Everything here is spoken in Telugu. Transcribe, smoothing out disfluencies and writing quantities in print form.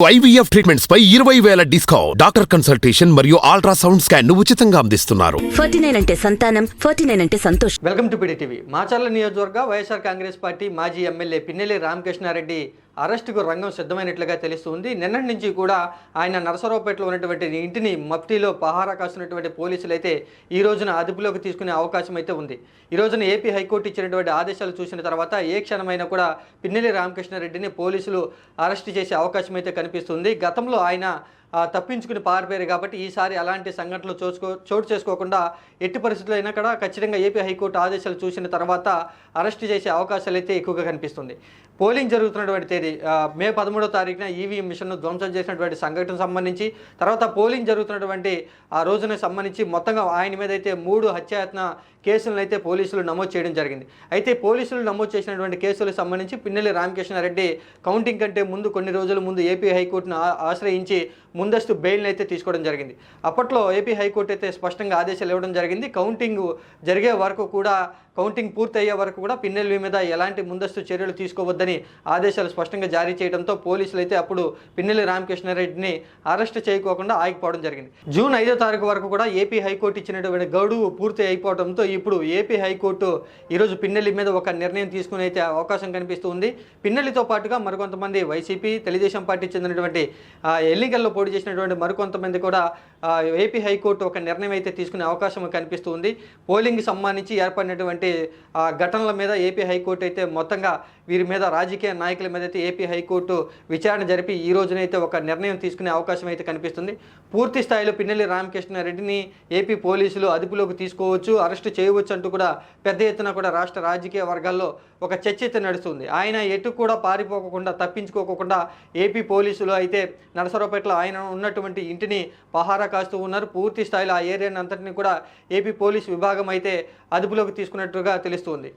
IVF ట్రీట్మెంట్స్ పై 20,000 డిస్కౌంట్. డాక్టర్ కన్సల్టేషన్ మరియు అల్ట్రాసౌండ్ స్కాన్ ను ఉచితంగా అందిస్తున్నారు. 49 అంటే సంతానం, 49 అంటే సంతోషం. Welcome to PDTV. మాచర్ల నియోజకవర్గ వైఎస్ఆర్ కాంగ్రెస్ పార్టీ మాజీ ఎమ్మెల్యే పిన్నెల్లి రామకృష్ణారెడ్డి అరెస్టుకు రంగం సిద్ధమైనట్లుగా తెలుస్తుంది. నిన్నటి నుంచి కూడా ఆయన నరసరావుపేటలో ఉన్నటువంటి ఇంటిని మఫ్టీలో పహారా కాస్తున్నటువంటి పోలీసులు అయితే ఈ రోజున అదుపులోకి తీసుకునే అవకాశం అయితే ఉంది. ఈ రోజున ఏపీ హైకోర్టు ఇచ్చినటువంటి ఆదేశాలు చూసిన తర్వాత ఏ క్షణమైనా కూడా పిన్నెల్లి రామకృష్ణారెడ్డిని పోలీసులు అరెస్ట్ చేసే అవకాశం అయితే కనిపిస్తుంది. గతంలో ఆయన తప్పించుకుని పారిపోయారు కాబట్టి ఈసారి అలాంటి సంఘటనలు చోటు చేసుకోకుండా ఎట్టి పరిస్థితుల్లో అయినా కూడా ఖచ్చితంగా ఏపీ హైకోర్టు ఆదేశాలు చూసిన తర్వాత అరెస్ట్ చేసే అవకాశాలు అయితే ఎక్కువగా కనిపిస్తుంది. పోలింగ్ జరుగుతున్నటువంటి తేదీ మే 13వ తారీఖున ఈవీఎం మిషన్ను ధ్వంసం చేసినటువంటి సంఘటన సంబంధించి, తర్వాత పోలింగ్ జరుగుతున్నటువంటి ఆ రోజున సంబంధించి మొత్తంగా ఆయన మీద అయితే 3 హత్యాయత్న కేసులను అయితే పోలీసులు నమోదు చేయడం జరిగింది. అయితే పోలీసులు నమోదు చేసినటువంటి కేసులకు సంబంధించి పిన్నెల్లి రామకృష్ణారెడ్డి కౌంటింగ్ కంటే ముందు కొన్ని రోజుల ముందు ఏపీ హైకోర్టును ఆశ్రయించి ముందస్తు బెయిల్ని అయితే తీసుకోవడం జరిగింది. అప్పట్లో ఏపీ హైకోర్టు అయితే స్పష్టంగా ఆదేశాలు ఇవ్వడం జరిగింది. కౌంటింగ్ జరిగే వరకు కూడా, కౌంటింగ్ పూర్తయ్యే వరకు కూడా పిన్నెల్లి మీద ఎలాంటి ముందస్తు చర్యలు తీసుకోవద్దని ఆదేశాలు స్పష్టంగా జారీ చేయడంతో పోలీసులు అయితే అప్పుడు పిన్నెల్లి రామకృష్ణారెడ్డిని అరెస్ట్ చేయకోకుండా ఆగిపోవడం జరిగింది. జూన్ 5వ తారీఖు వరకు కూడా ఏపీ హైకోర్టు ఇచ్చినటువంటి గడువు పూర్తి అయిపోవడంతో ఇప్పుడు ఏపీ హైకోర్టు ఈరోజు పిన్నెల్లి మీద ఒక నిర్ణయం తీసుకుని అయితే అవకాశం కనిపిస్తుంది. పిన్నెల్లితో పాటుగా మరికొంతమంది వైసీపీ, తెలుగుదేశం పార్టీ చెందినటువంటి ఎన్నికల్లో పోటీ చేసినటువంటి మరికొంతమంది కూడా ఏపీ హైకోర్టు ఒక నిర్ణయం అయితే తీసుకునే అవకాశం కనిపిస్తుంది. పోలింగ్కి సంబంధించి ఏర్పడినటువంటి ఘటనల మీద ఏపీ హైకోర్టు అయితే మొత్తంగా వీరి మీద, రాజకీయ నాయకుల మీద అయితే ఏపీ హైకోర్టు విచారణ జరిపి ఈ రోజునైతే ఒక నిర్ణయం తీసుకునే అవకాశం అయితే కనిపిస్తుంది. పూర్తి స్థాయిలో పిన్నెల్లి రామకృష్ణారెడ్డిని ఏపీ పోలీసులు అదుపులోకి తీసుకోవచ్చు, అరెస్టు చేయవచ్చు అంటూ కూడా పెద్ద ఎత్తున కూడా రాష్ట్ర రాజకీయ వర్గాల్లో ఒక చర్చ అయితే నడుస్తుంది. ఆయన ఎటు కూడా పారిపోకుండా, తప్పించుకోకుండా ఏపీ పోలీసులు అయితే నరసరావుపేటలో ఆయన ఉన్నటువంటి ఇంటిని పహారా కాస్తూ ఉన్నారు. పూర్తి స్థాయిలో ఆ ఏరియాని అంతటిని కూడా ఏపీ పోలీసు విభాగం అయితే అదుపులోకి తీసుకున్నట్టుగా తెలుస్తుంది.